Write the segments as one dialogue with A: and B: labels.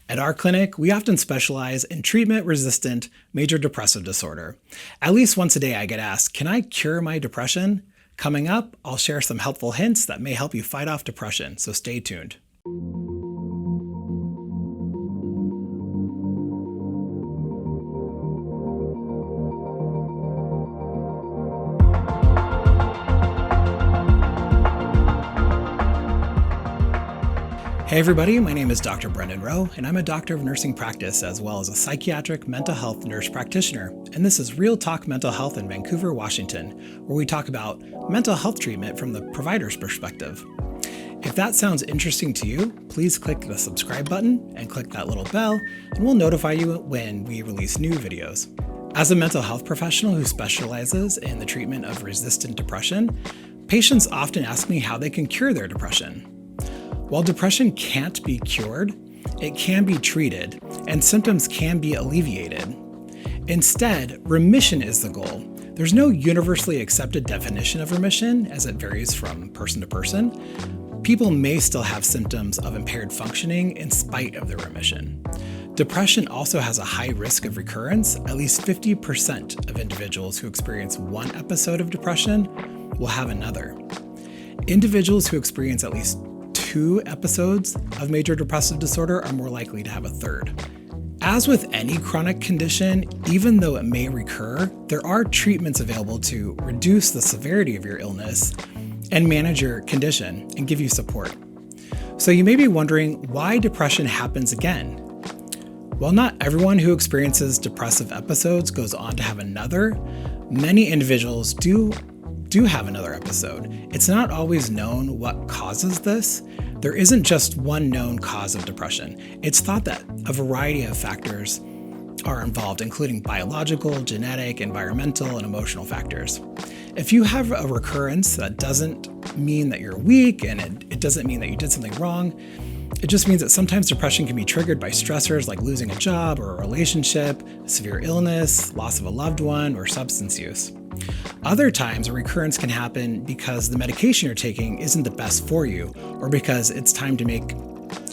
A: At our clinic, we often specialize in treatment-resistant major depressive disorder. At least once a day I get asked, can I cure my depression? Coming up, I'll share some helpful hints that may help you fight off depression, so stay tuned. Hey everybody, my name is Dr. Brendan Rowe, and I'm a doctor of nursing practice as well as a psychiatric mental health nurse practitioner. And this is Real Talk Mental Health in Vancouver, Washington, where we talk about mental health treatment from the provider's perspective. If that sounds interesting to you, please click the subscribe button and click that little bell, and we'll notify you when we release new videos. As a mental health professional who specializes in the treatment of resistant depression, patients often ask me how they can cure their depression. While depression can't be cured, it can be treated, and symptoms can be alleviated. Instead, remission is the goal. There's no universally accepted definition of remission, as it varies from person to person. People may still have symptoms of impaired functioning in spite of their remission. Depression also has a high risk of recurrence. At least 50% of individuals who experience one episode of depression will have another. Individuals who experience at least 2 episodes of major depressive disorder are more likely to have a third. As with any chronic condition, even though it may recur, there are treatments available to reduce the severity of your illness and manage your condition and give you support. So you may be wondering why depression happens again. While not everyone who experiences depressive episodes goes on to have another, many individuals do have another episode. It's not always known what causes this. There isn't just one known cause of depression. It's thought that a variety of factors are involved, including biological, genetic, environmental, and emotional factors. If you have a recurrence, that doesn't mean that you're weak, and it doesn't mean that you did something wrong. It just means that sometimes depression can be triggered by stressors like losing a job or a relationship, severe illness, loss of a loved one, or substance use. Other times, a recurrence can happen because the medication you're taking isn't the best for you, or because it's time to make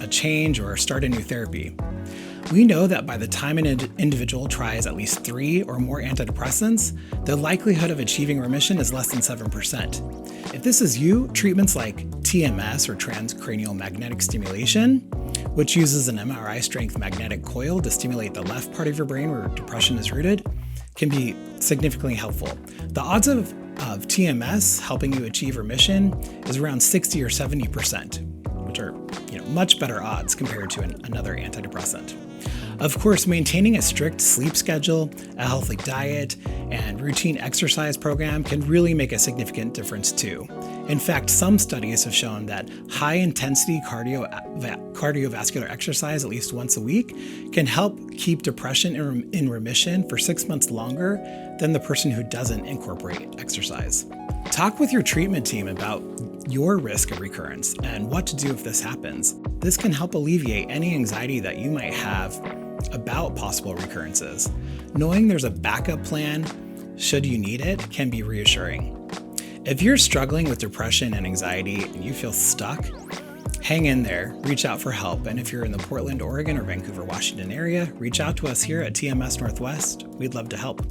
A: a change or start a new therapy. We know that by the time an individual tries at least 3 or more antidepressants, the likelihood of achieving remission is less than 7%. If this is you, treatments like TMS or transcranial magnetic stimulation, which uses an MRI-strength magnetic coil to stimulate the left part of your brain where depression is rooted, can be significantly helpful. The odds of TMS helping you achieve remission is around 60 or 70%, which are much better odds compared to another antidepressant. Of course, maintaining a strict sleep schedule, a healthy diet, and routine exercise program can really make a significant difference too. In fact, some studies have shown that high-intensity cardiovascular exercise at least once a week can help keep depression in remission for 6 months longer than the person who doesn't incorporate exercise. Talk with your treatment team about your risk of recurrence and what to do if this happens. This can help alleviate any anxiety that you might have about possible recurrences. Knowing there's a backup plan should you need it can be reassuring. If you're struggling with depression and anxiety and you feel stuck, hang in there, reach out for help. And if you're in the Portland, Oregon or Vancouver, Washington area, reach out to us here at TMS Northwest. We'd love to help.